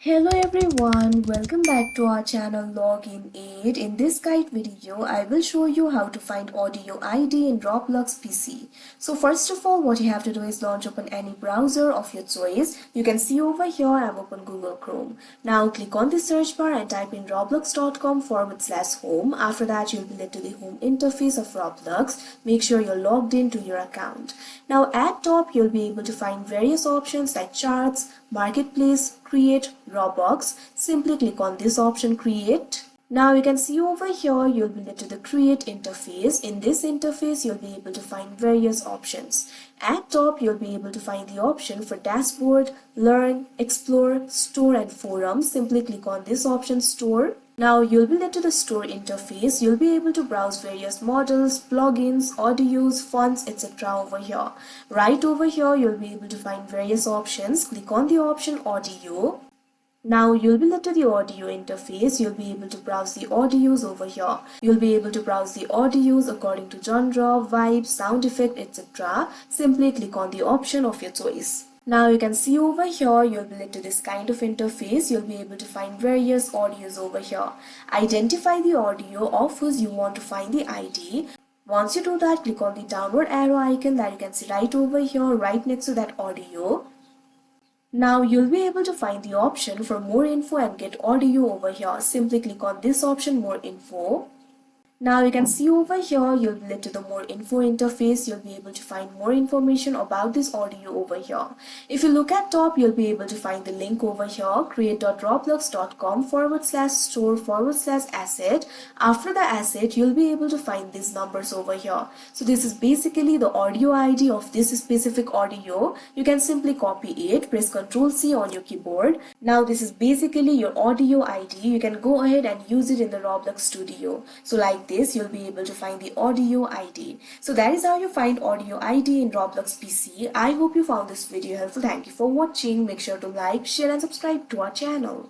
Hello everyone, welcome back to our channel Login Aid. In this guide video, I will show you how to find audio ID in Roblox PC. So first of all, what you have to do is launch open any browser of your choice. You can see over here I have opened Google Chrome. Now click on the search bar and type in roblox.com/home. After that, you'll be led to the home interface of Roblox. Make sure you're logged into your account. Now at top, you'll be able to find various options like charts, marketplace, create, Roblox. Simply click on this option, create. Now you can see over here you'll be led to the create interface. In this interface you'll be able to find various options. At top you'll be able to find the option for dashboard, learn, explore, store and forums. Simply click on this option, store. Now you'll be led to the store interface. You'll be able to browse various models, plugins, audios, fonts, etc. over here. Right over here you'll be able to find various options. Click on the option audio. Now you'll be led to the audio interface. You'll be able to browse the audios over here. You'll be able to browse the audios according to genre, vibe, sound effect, etc. Simply click on the option of your choice. Now you can see over here you'll be led to this kind of interface. You'll be able to find various audios over here. Identify the audio of whose you want to find the ID. Once you do that, click on the downward arrow icon that you can see right over here, right next to that audio. Now you'll be able to find the option for more info and get audio over here. Simply click on this option, more info. Now you can see over here you'll be led to the more info interface. You'll be able to find more information about this audio over here. If you look at top, you'll be able to find the link over here, create.roblox.com/store/asset. After the asset, you'll be able to find these numbers over here. So this is basically the audio ID of this specific audio. You can simply copy it, press Ctrl+C on your keyboard. Now this is basically your audio ID. You can go ahead and use it in the Roblox studio. So like this, you'll be able to find the audio ID. So that is how you find audio ID in Roblox PC. I hope you found this video helpful. Thank you for watching. Make sure to like, share and subscribe to our channel.